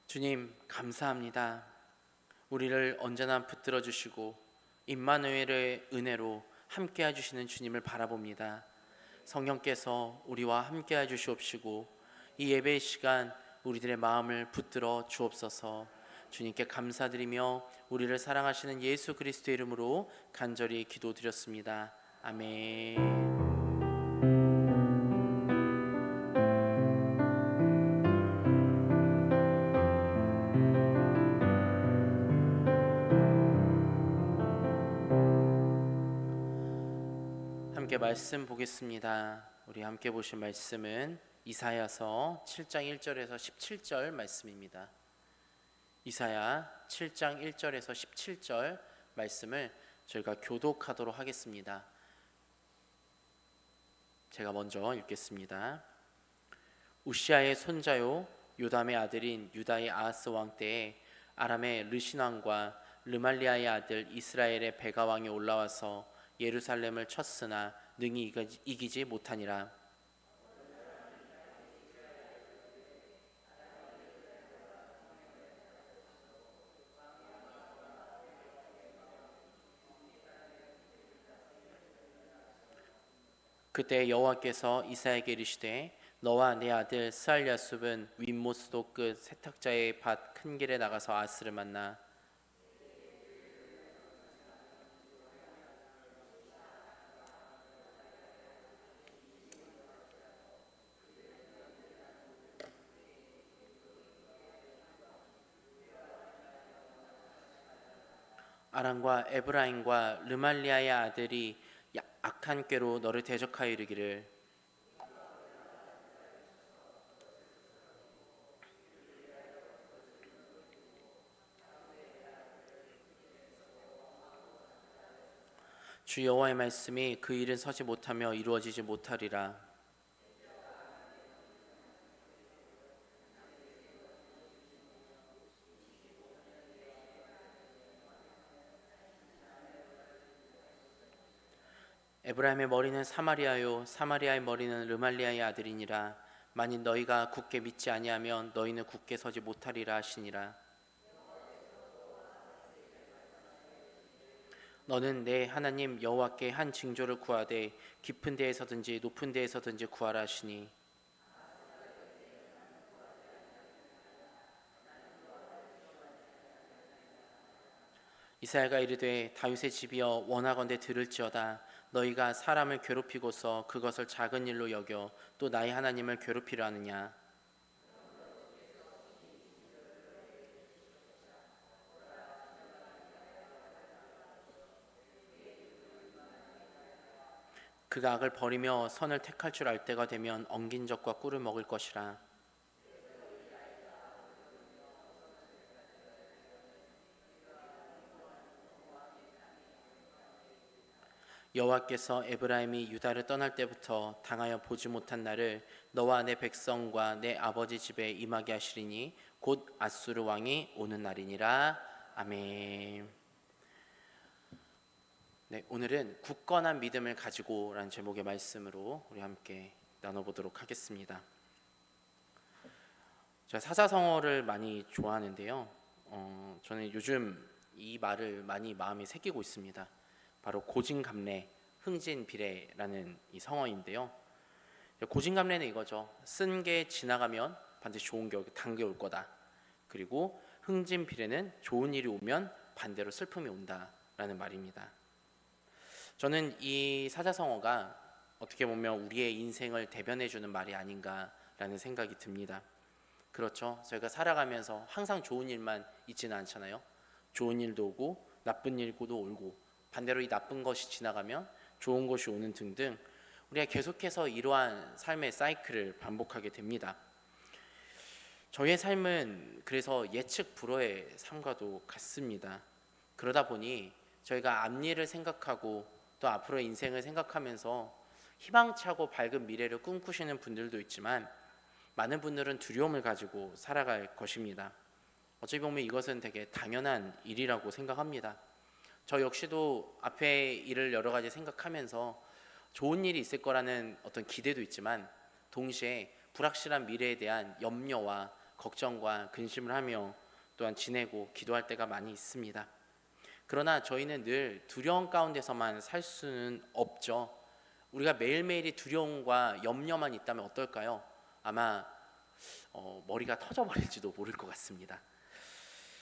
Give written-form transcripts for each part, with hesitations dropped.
주님, 감사합니다. 우리를 언제나 붙들어 주시고 임마누엘의 은혜로 함께 해주시는 주님을 바라봅니다. 성령께서 우리와 함께 해주시옵시고 이 예배의 시간 우리들의 마음을 붙들어 주옵소서. 주님께 감사드리며 우리를 사랑하시는 예수 그리스도의 이름으로 간절히 기도드렸습니다. 아멘. 함께 말씀 보겠습니다. 우리 함께 보실 말씀은 이사야서 7장 1절에서 17절 말씀입니다. 이사야 7장 1절에서 17절 말씀을 저희가 교독하도록 하겠습니다. 제가 먼저 읽겠습니다. 우시아의 손자요 요담의 아들인 유다의 아하스 왕 때에 아람의 르신 왕과 르말리아의 아들 이스라엘의 베가 왕이 올라와서 예루살렘을 쳤으나 능히 이기지 못하니라. 그때 여호와께서 이사야에게 이르시되 너와 내 아들 스알야숲은 윗모스도 끝 세탁자의 밭 큰 길에 나가서 아스를 만나 아람과 에브라임과 르말리아의 아들이 악한 꾀로 너를 대적하여 이르기를 주 여호와의 말씀이 그 일은 서지 못하며 이루어지지 못하리라. 에브라임의 머리는 사마리아요 사마리아의 머리는 르말리아의 아들이니라. 만일 너희가 굳게 믿지 아니하면 너희는 굳게 서지 못하리라 하시니라. 너는 내 하나님 여호와께 한 징조를 구하되 깊은 데에서든지 높은 데에서든지 구하라 하시니 이사야가 이르되 다윗의 집이여 원하건대 들을지어다. 너희가 사람을 괴롭히고서 그것을 작은 일로 여겨 또 나의 하나님을 괴롭히려 하느냐. 그가 악을 버리며 선을 택할 줄 알 때가 되면 엉긴 젖과 꿀을 먹을 것이라. 여호와께서 에브라임이 유다를 떠날 때부터 당하여 보지 못한 날을 너와 내 백성과 내 아버지 집에 임하게 하시리니 곧 아수르 왕이 오는 날이니라. 아멘. 네, 오늘은 굳건한 믿음을 가지고라는 제목의 말씀으로 우리 함께 나눠보도록 하겠습니다. 제가 사자성어를 많이 좋아하는데요. 저는 요즘 이 말을 많이 마음에 새기고 있습니다. 바로 고진감래, 흥진비례라는 이 성어인데요. 고진감래는 이거죠. 쓴 게 지나가면 반드시 좋은 게 단게 올 거다. 그리고 흥진비례는 좋은 일이 오면 반대로 슬픔이 온다라는 말입니다. 저는 이 사자성어가 어떻게 보면 우리의 인생을 대변해주는 말이 아닌가라는 생각이 듭니다. 그렇죠. 저희가 살아가면서 항상 좋은 일만 있지는 않잖아요. 좋은 일도 오고 나쁜 일도 오고 반대로 이 나쁜 것이 지나가면 좋은 것이 오는 등등 우리가 계속해서 이러한 삶의 사이클을 반복하게 됩니다. 저희의 삶은 그래서 예측 불허의 삶과도 같습니다. 그러다 보니 저희가 앞일을 생각하고 또 앞으로의 인생을 생각하면서 희망차고 밝은 미래를 꿈꾸시는 분들도 있지만 많은 분들은 두려움을 가지고 살아갈 것입니다. 어찌 보면 이것은 되게 당연한 일이라고 생각합니다. 저 역시도 앞에 일을 여러 가지 생각하면서 좋은 일이 있을 거라는 어떤 기대도 있지만 동시에 불확실한 미래에 대한 염려와 걱정과 근심을 하며 또한 지내고 기도할 때가 많이 있습니다. 그러나 저희는 늘 두려움 가운데서만 살 수는 없죠. 우리가 매일매일이 두려움과 염려만 있다면 어떨까요? 아마 머리가 터져버릴지도 모를 것 같습니다.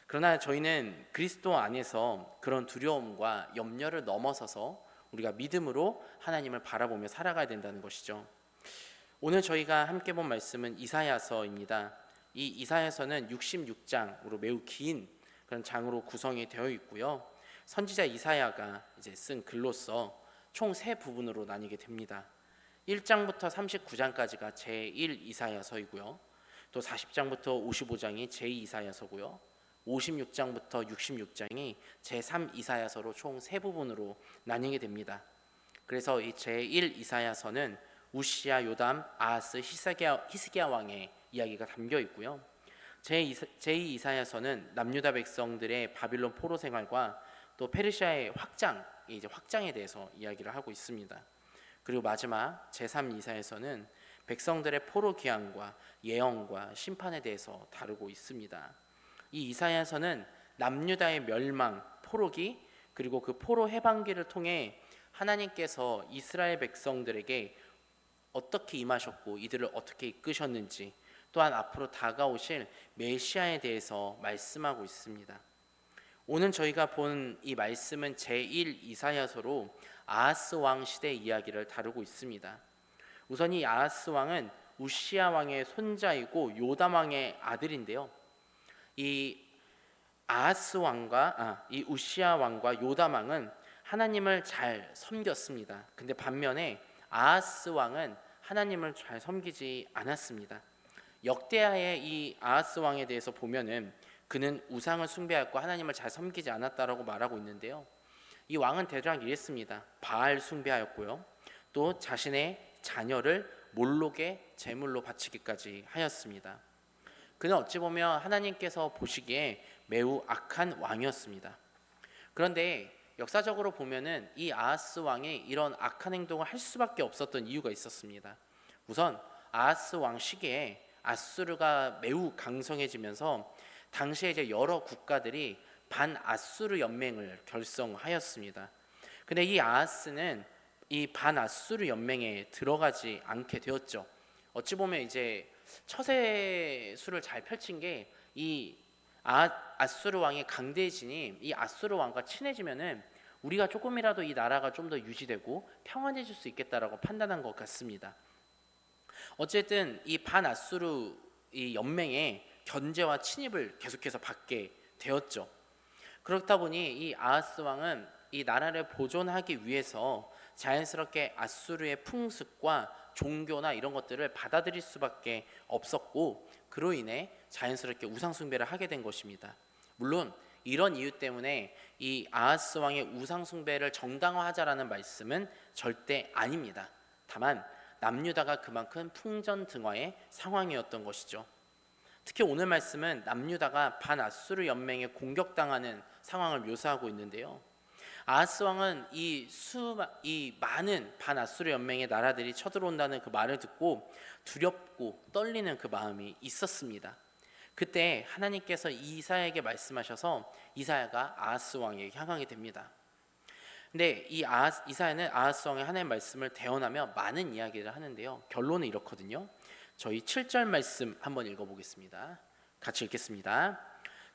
그러나 저희는 그리스도 안에서 그런 두려움과 염려를 넘어서서 우리가 믿음으로 하나님을 바라보며 살아가야 된다는 것이죠. 오늘 저희가 함께 본 말씀은 이사야서입니다. 이 이사야서는 66장으로 매우 긴 그런 장으로 구성이 되어 있고요. 선지자 이사야가 이제 쓴 글로서 총 세 부분으로 나뉘게 됩니다. 1장부터 39장까지가 제1 이사야서이고요. 또 40장부터 55장이 제2 이사야서고요. 56장부터 66장이 제3 이사야서로 총 세 부분으로 나뉘게 됩니다. 그래서 이 제1 이사야서는 우시야, 요담, 아하스, 히스기야 왕의 이야기가 담겨 있고요. 제2 이사야서는 남유다 백성들의 바빌론 포로 생활과 또 페르시아의 확장에 대해서 이야기를 하고 있습니다. 그리고 마지막 제3 이사야서는 백성들의 포로 귀환과 예언과 심판에 대해서 다루고 있습니다. 이 이사야서는 남유다의 멸망, 포로기, 그리고 그 포로 해방기를 통해 하나님께서 이스라엘 백성들에게 어떻게 임하셨고 이들을 어떻게 이끄셨는지, 또한 앞으로 다가오실 메시아에 대해서 말씀하고 있습니다. 오늘 저희가 본 이 말씀은 제1 이사야서로 아하스 왕 시대 이야기를 다루고 있습니다. 우선 이 아하스 왕은 우시야 왕의 손자이고 요담 왕의 아들인데요. 이 우시야 왕과 요담 왕은 하나님을 잘 섬겼습니다. 근데 반면에 아하스 왕은 하나님을 잘 섬기지 않았습니다. 역대하의 이 아하스 왕에 대해서 보면은 그는 우상을 숭배하고 하나님을 잘 섬기지 않았다라고 말하고 있는데요. 이 왕은 대략 이랬습니다. 바알 숭배하였고요. 또 자신의 자녀를 몰록의 제물로 바치기까지 하였습니다. 그는 어찌 보면 하나님께서 보시기에 매우 악한 왕이었습니다. 그런데 역사적으로 보면은 이 아하스 왕이 이런 악한 행동을 할 수밖에 없었던 이유가 있었습니다. 우선 아하스 왕 시기에 아수르가 매우 강성해지면서 당시에 이제 여러 국가들이 반아수르 연맹을 결성하였습니다. 근데 이 아하스는 이 반아수르 연맹에 들어가지 않게 되었죠. 어찌 보면 이제 처세술을 잘 펼친 게 이 아수르 왕의 강대진이 이 아수르 왕과 친해지면은 우리가 조금이라도 이 나라가 좀 더 유지되고 평안해질 수 있겠다라고 판단한 것 같습니다. 어쨌든 이 반아수르 이 연맹의 견제와 침입을 계속해서 받게 되었죠. 그렇다 보니 이 아하스 왕은 이 나라를 보존하기 위해서 자연스럽게 아수르의 풍습과 종교나 이런 것들을 받아들일 수밖에 없었고, 그로 인해 자연스럽게 우상 숭배를 하게 된 것입니다. 물론 이런 이유 때문에 이 아하스 왕의 우상 숭배를 정당화하자라는 말씀은 절대 아닙니다. 다만 남유다가 그만큼 풍전등화의 상황이었던 것이죠. 특히 오늘 말씀은 남유다가 반아수르 연맹에 공격당하는 상황을 묘사하고 있는데요. 아하스 왕은 이 많은 반아수르 연맹의 나라들이 쳐들어온다는 그 말을 듣고 두렵고 떨리는 그 마음이 있었습니다. 그때 하나님께서 이사야에게 말씀하셔서 이사야가 아하스 왕에게 향하게 됩니다. 근데 이사야는 아하스 왕의 하나님의 말씀을 대언하며 많은 이야기를 하는데요. 결론은 이렇거든요. 저희 7절 말씀 한번 읽어보겠습니다. 같이 읽겠습니다.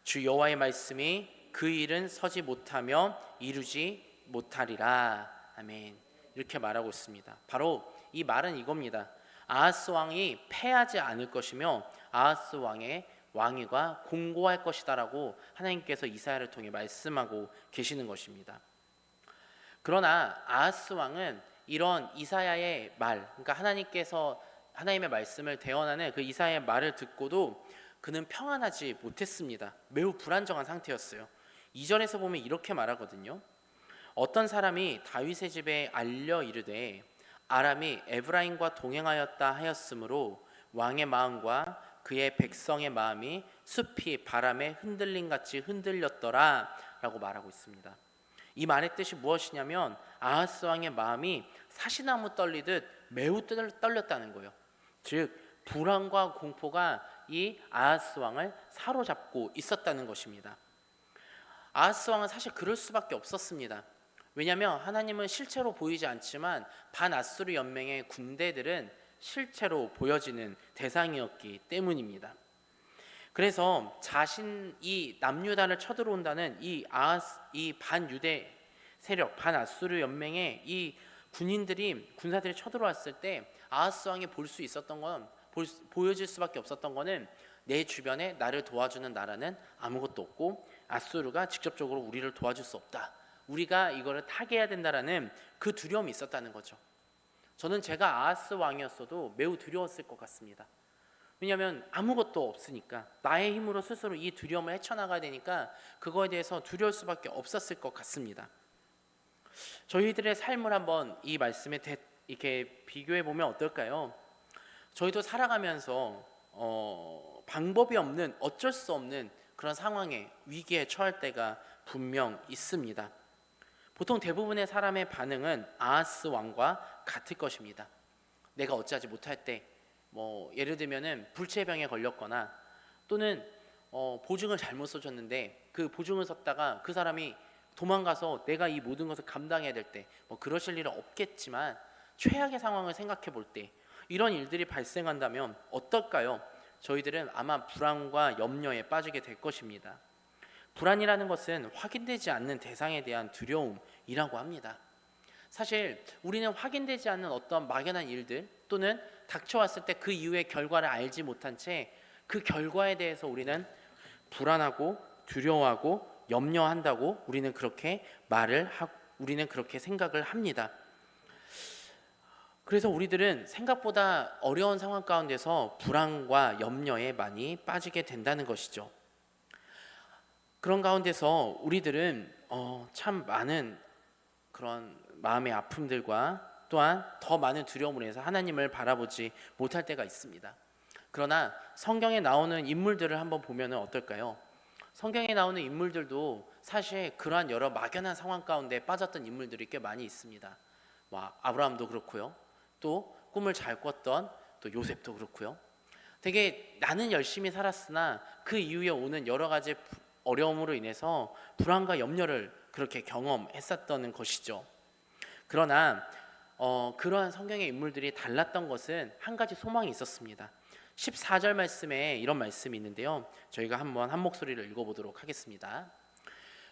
주 여호와의 말씀이 그 일은 서지 못하며 이루지 못하리라. 아멘. 이렇게 말하고 있습니다. 바로 이 말은 이겁니다. 아하스 왕이 패하지 않을 것이며 아하스 왕의 왕위가 공고할 것이다라고 하나님께서 이사야를 통해 말씀하고 계시는 것입니다. 그러나 아하스 왕은 이런 이사야의 말, 그러니까 하나님의 말씀을 대언하는 그 이사야의 말을 듣고도 그는 평안하지 못했습니다. 매우 불안정한 상태였어요. 2절에서 보면 이렇게 말하거든요. 어떤 사람이 다윗의 집에 알려 이르되 아람이 에브라임과 동행하였다 하였으므로 왕의 마음과 그의 백성의 마음이 숲이 바람에 흔들림 같이 흔들렸더라 라고 말하고 있습니다. 이 말의 뜻이 무엇이냐면 아하스 왕의 마음이 사시나무 떨리듯 매우 떨렸다는 거예요. 즉 불안과 공포가 이 아하스 왕을 사로잡고 있었다는 것입니다. 아하스 왕은 사실 그럴 수밖에 없었습니다. 왜냐하면 하나님은 실체로 보이지 않지만 반아수르 연맹의 군대들은 실체로 보여지는 대상이었기 때문입니다. 그래서 자신이 남유다를 쳐들어온다는 이 반유대 세력, 반아수르 연맹의 이 군사들이 쳐들어왔을 때 아하스 왕이 볼 수 있었던 건, 보여질 수밖에 없었던 거는 내 주변에 나를 도와주는 나라는 아무것도 없고 아수르가 직접적으로 우리를 도와줄 수 없다. 우리가 이거를 타개해야 된다라는 그 두려움이 있었다는 거죠. 저는 제가 아하스 왕이었어도 매우 두려웠을 것 같습니다. 왜냐하면 아무것도 없으니까 나의 힘으로 스스로 이 두려움을 헤쳐나가야 되니까 그거에 대해서 두려울 수밖에 없었을 것 같습니다. 저희들의 삶을 한번 이 말씀에 이렇게 비교해 보면 어떨까요? 저희도 살아가면서 방법이 없는, 어쩔 수 없는 그런 상황에, 위기에 처할 때가 분명 있습니다. 보통 대부분의 사람의 반응은 아하스 왕과 같을 것입니다. 내가 어찌하지 못할 때, 예를 들면은 불치병에 걸렸거나 또는 보증을 잘못 써줬는데 그 보증을 썼다가 그 사람이 도망가서 내가 이 모든 것을 감당해야 될 때, 그러실 일은 없겠지만 최악의 상황을 생각해 볼 때 이런 일들이 발생한다면 어떨까요? 저희들은 아마 불안과 염려에 빠지게 될 것입니다. 불안이라는 것은 확인되지 않는 대상에 대한 두려움이라고 합니다. 사실 우리는 확인되지 않는 어떤 막연한 일들 또는 닥쳐왔을 때 그 이후의 결과를 알지 못한 채 그 결과에 대해서 우리는 불안하고 두려워하고 염려한다고 우리는 그렇게 우리는 그렇게 생각을 합니다. 그래서 우리들은 생각보다 어려운 상황 가운데서 불안과 염려에 많이 빠지게 된다는 것이죠. 그런 가운데서 우리들은 참 많은 그런 마음의 아픔들과 또한 더 많은 두려움으로 해서 하나님을 바라보지 못할 때가 있습니다. 그러나 성경에 나오는 인물들을 한번 보면 어떨까요? 성경에 나오는 인물들도 사실 그러한 여러 막연한 상황 가운데 빠졌던 인물들이 꽤 많이 있습니다. 아브라함도 그렇고요. 또 꿈을 잘 꿨던 또 요셉도 그렇고요. 되게 나는 열심히 살았으나 그 이후에 오는 여러 가지 어려움으로 인해서 불안과 염려를 그렇게 경험했었던 것이죠. 그러나 그러한 성경의 인물들이 달랐던 것은 한 가지 소망이 있었습니다. 14절 말씀에 이런 말씀이 있는데요. 저희가 한번 한 목소리를 읽어보도록 하겠습니다.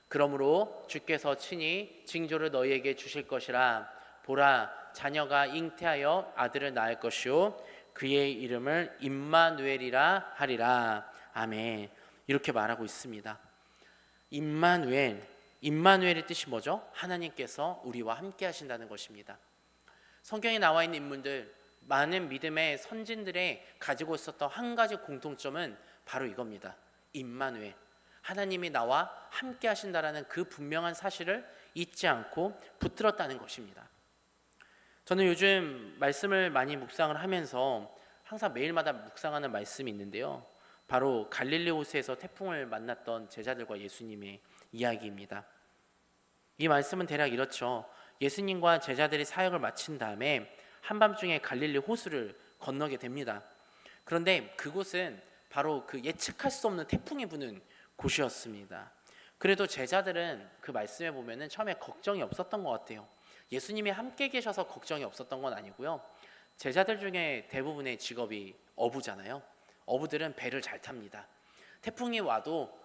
그러므로 주께서 친히 징조를 너희에게 주실 것이라. 보라, 자녀가 잉태하여 아들을 낳을 것이요 그의 이름을 임마누엘이라 하리라. 아멘. 이렇게 말하고 있습니다. 임마누엘의 뜻이 뭐죠? 하나님께서 우리와 함께 하신다는 것입니다. 성경에 나와 있는 인물들, 많은 믿음의 선진들의 가지고 있었던 한 가지 공통점은 바로 이겁니다. 임마누엘, 하나님이 나와 함께 하신다라는 그 분명한 사실을 잊지 않고 붙들었다는 것입니다. 저는 요즘 말씀을 많이 묵상을 하면서 항상 매일마다 묵상하는 말씀이 있는데요. 바로 갈릴리 호수에서 태풍을 만났던 제자들과 예수님의 이야기입니다. 이 말씀은 대략 이렇죠. 예수님과 제자들이 사역을 마친 다음에 한밤중에 갈릴리 호수를 건너게 됩니다. 그런데 그곳은 바로 그 예측할 수 없는 태풍이 부는 곳이었습니다. 그래도 제자들은 그 말씀에 보면은 처음에 걱정이 없었던 것 같아요. 예수님이 함께 계셔서 걱정이 없었던 건 아니고요. 제자들 중에 대부분의 직업이 어부잖아요. 어부들은 배를 잘 탑니다. 태풍이 와도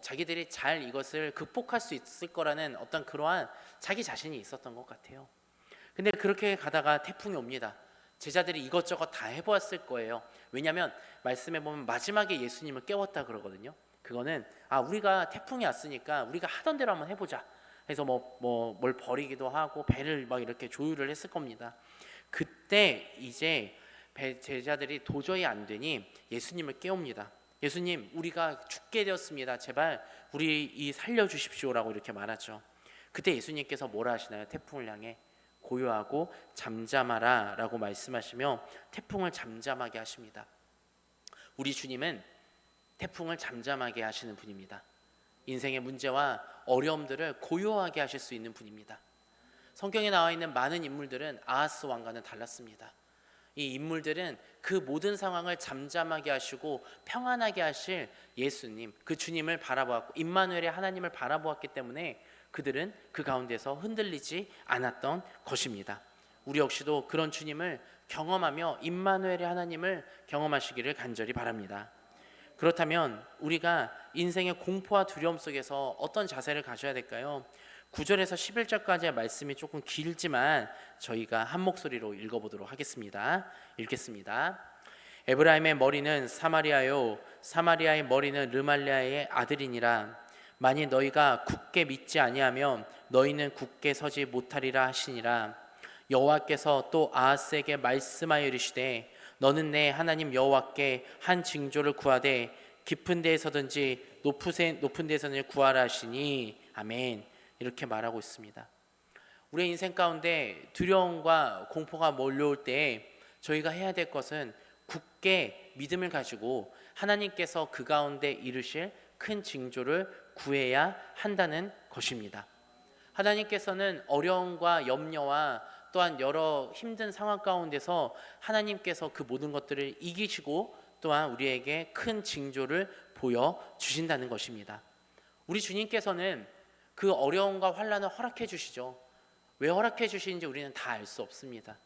자기들이 잘 이것을 극복할 수 있을 거라는 어떤 그러한 자기 자신이 있었던 것 같아요. 근데 그렇게 가다가 태풍이 옵니다. 제자들이 이것저것 다 해보았을 거예요. 왜냐하면 말씀에 보면 마지막에 예수님을 깨웠다 그러거든요. 그거는 우리가 태풍이 왔으니까 우리가 하던 대로 한번 해보자. 그래서 뭘 버리기도 하고 배를 막 이렇게 조율을 했을 겁니다. 그때 이제 제자들이 도저히 안 되니 예수님을 깨웁니다. 예수님, 우리가 죽게 되었습니다. 제발 우리 살려주십시오라고 이렇게 말하죠. 그때 예수님께서 뭐라 하시나요? 태풍을 향해 고요하고 잠잠하라 라고 말씀하시며 태풍을 잠잠하게 하십니다. 우리 주님은 태풍을 잠잠하게 하시는 분입니다. 인생의 문제와 어려움들을 고요하게 하실 수 있는 분입니다. 성경에 나와 있는 많은 인물들은 아하스 왕과는 달랐습니다. 이 인물들은 그 모든 상황을 잠잠하게 하시고 평안하게 하실 예수님, 그 주님을 바라보았고 임마누엘의 하나님을 바라보았기 때문에 그들은 그 가운데서 흔들리지 않았던 것입니다. 우리 역시도 그런 주님을 경험하며 임마누엘의 하나님을 경험하시기를 간절히 바랍니다. 그렇다면 우리가 인생의 공포와 두려움 속에서 어떤 자세를 가져야 될까요? 9절에서 11절까지의 말씀이 조금 길지만 저희가 한 목소리로 읽어보도록 하겠습니다. 읽겠습니다. 에브라임의 머리는 사마리아요, 사마리아의 머리는 르말리아의 아들이니라. 만일 너희가 굳게 믿지 아니하면 너희는 굳게 서지 못하리라 하시니라. 여호와께서 또 아하스에게 말씀하여 이르시되 너는 내 하나님 여호와께 한 징조를 구하되 깊은 데에서든지 높은 데서는 구하라 하시니 아멘. 이렇게 말하고 있습니다. 우리의 인생 가운데 두려움과 공포가 몰려올 때 저희가 해야 될 것은 굳게 믿음을 가지고 하나님께서 그 가운데 이루실 큰 징조를 구해야 한다는 것입니다. 하나님께서는 어려움과 염려와 또한 여러 힘든 상황 가운데서 하나님께서 그 모든 것들을 이기시고 또한 우리에게 큰 징조를 보여주신다는 것입니다. 우리 주님께서는 그 어려움과 환난을 허락해 주시죠. 왜 허락해 주시는지 우리는 다 알 수 없습니다.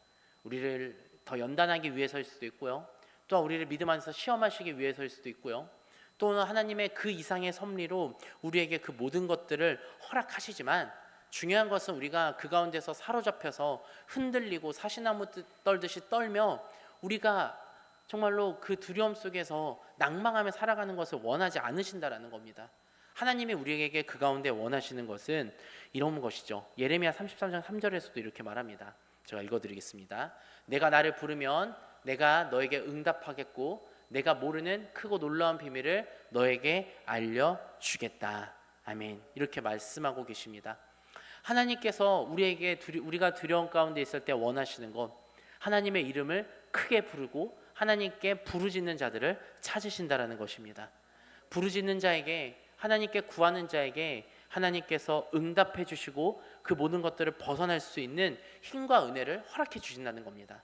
우리를 더 연단하기 위해서일 수도 있고요. 또한 우리를 믿음 안에서 시험하시기 위해서일 수도 있고요. 또는 하나님의 그 이상의 섭리로 우리에게 그 모든 것들을 허락하시지만 중요한 것은 우리가 그 가운데서 사로잡혀서 흔들리고 사시나무 떨듯이 떨며 우리가 정말로 그 두려움 속에서 낭망하며 살아가는 것을 원하지 않으신다라는 겁니다. 하나님이 우리에게 그 가운데 원하시는 것은 이런 것이죠. 예레미야 33장 3절에서도 이렇게 말합니다. 제가 읽어드리겠습니다. 내가 나를 부르면 내가 너에게 응답하겠고 내가 모르는 크고 놀라운 비밀을 너에게 알려주겠다. 아멘. 이렇게 말씀하고 계십니다. 하나님께서 우리가 두려움 가운데 있을 때 원하시는 것, 하나님의 이름을 크게 부르고 하나님께 부르짖는 자들을 찾으신다라는 것입니다. 부르짖는 자에게, 하나님께 구하는 자에게 하나님께서 응답해 주시고 그 모든 것들을 벗어날 수 있는 힘과 은혜를 허락해 주신다는 겁니다.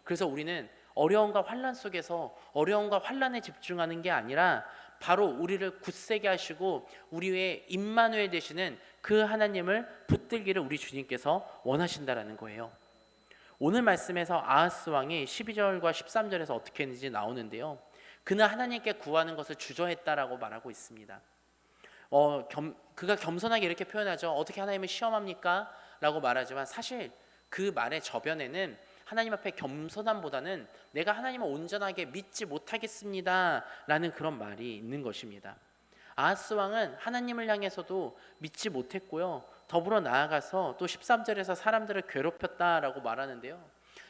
그래서 우리는 어려움과 환난 속에서 어려움과 환난에 집중하는 게 아니라 바로 우리를 굳세게 하시고 우리의 임마누엘 되시는 그 하나님을 붙들기를 우리 주님께서 원하신다라는 거예요. 오늘 말씀에서 아하스 왕이 12절과 13절에서 어떻게 했는지 나오는데요. 그는 하나님께 구하는 것을 주저했다라고 말하고 있습니다. 그가 겸손하게 이렇게 표현하죠. 어떻게 하나님을 시험합니까? 라고 말하지만 사실 그 말의 저변에는 하나님 앞에 겸손함보다는 내가 하나님을 온전하게 믿지 못하겠습니다 라는 그런 말이 있는 것입니다. 아하스 왕은 하나님을 향해서도 믿지 못했고요. 더불어 나아가서 또 13절에서 사람들을 괴롭혔다라고 말하는데요.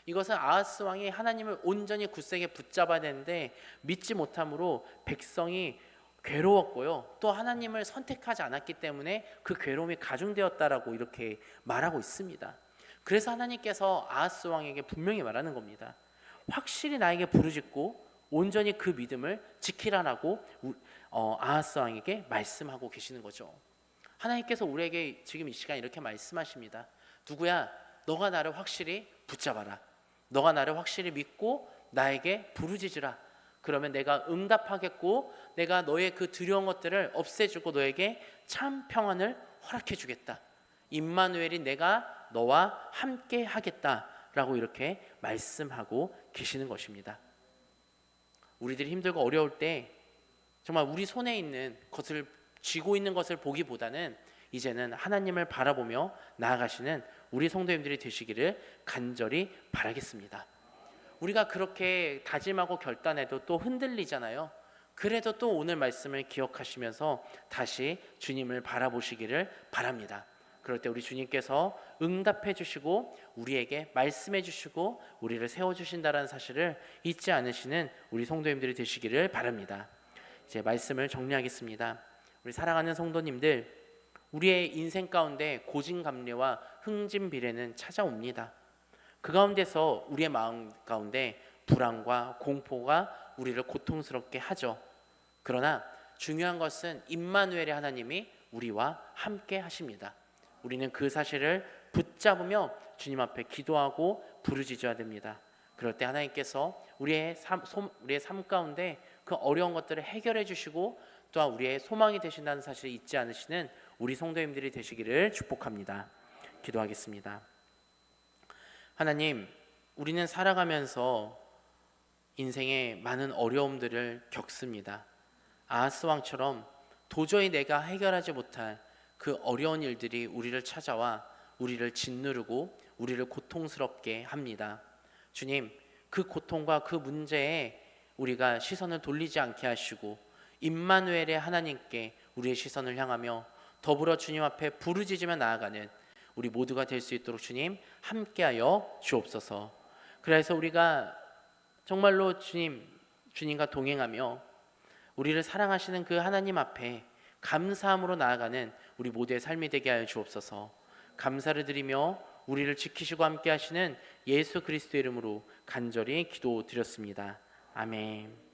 이것은 아하스 왕이 하나님을 온전히 굳세게 붙잡아야 되는데 믿지 못함으로 백성이 괴로웠고요. 또 하나님을 선택하지 않았기 때문에 그 괴로움이 가중되었다라고 이렇게 말하고 있습니다. 그래서 하나님께서 아하스 왕에게 분명히 말하는 겁니다. 확실히 나에게 부르짖고 온전히 그 믿음을 지키라라고 아하스 왕에게 말씀하고 계시는 거죠. 하나님께서 우리에게 지금 이 시간 이렇게 말씀하십니다. 누구야? 너가 나를 확실히 붙잡아라. 너가 나를 확실히 믿고 나에게 부르짖으라. 그러면 내가 응답하겠고 내가 너의 그 두려운 것들을 없애주고 너에게 참 평안을 허락해 주겠다. 임마누엘이 내가 너와 함께 하겠다라고 이렇게 말씀하고 계시는 것입니다. 우리들이 힘들고 어려울 때 정말 우리 손에 있는 것을 쥐고 있는 것을 보기보다는 이제는 하나님을 바라보며 나아가시는 우리 성도님들이 되시기를 간절히 바라겠습니다. 우리가 그렇게 다짐하고 결단해도 또 흔들리잖아요. 그래도 또 오늘 말씀을 기억하시면서 다시 주님을 바라보시기를 바랍니다. 그럴 때 우리 주님께서 응답해 주시고 우리에게 말씀해 주시고 우리를 세워주신다는 사실을 잊지 않으시는 우리 성도님들이 되시기를 바랍니다. 이제 말씀을 정리하겠습니다. 우리 사랑하는 성도님들, 우리의 인생 가운데 고진감래와 흥진비례는 찾아옵니다. 그 가운데서 우리의 마음 가운데 불안과 공포가 우리를 고통스럽게 하죠. 그러나 중요한 것은 임마누엘의 하나님이 우리와 함께 하십니다. 우리는 그 사실을 붙잡으며 주님 앞에 기도하고 부르짖어야 됩니다. 그럴 때 하나님께서 우리의 삶 가운데 그 어려운 것들을 해결해 주시고 또한 우리의 소망이 되신다는 사실을 잊지 않으시는 우리 성도님들이 되시기를 축복합니다. 기도하겠습니다. 하나님, 우리는 살아가면서 인생에 많은 어려움들을 겪습니다. 아하스 왕처럼 도저히 내가 해결하지 못할 그 어려운 일들이 우리를 찾아와 우리를 짓누르고 우리를 고통스럽게 합니다. 주님, 그 고통과 그 문제에 우리가 시선을 돌리지 않게 하시고 임마누엘의 하나님께 우리의 시선을 향하며 더불어 주님 앞에 부르짖으며 나아가는 우리 모두가 될 수 있도록 주님 함께하여 주옵소서. 그래서 우리가 정말로 주님과 동행하며 우리를 사랑하시는 그 하나님 앞에 감사함으로 나아가는 우리 모두의 삶이 되게 하여 주옵소서. 감사를 드리며 우리를 지키시고 함께 하시는 예수 그리스도의 이름으로 간절히 기도드렸습니다. 아멘.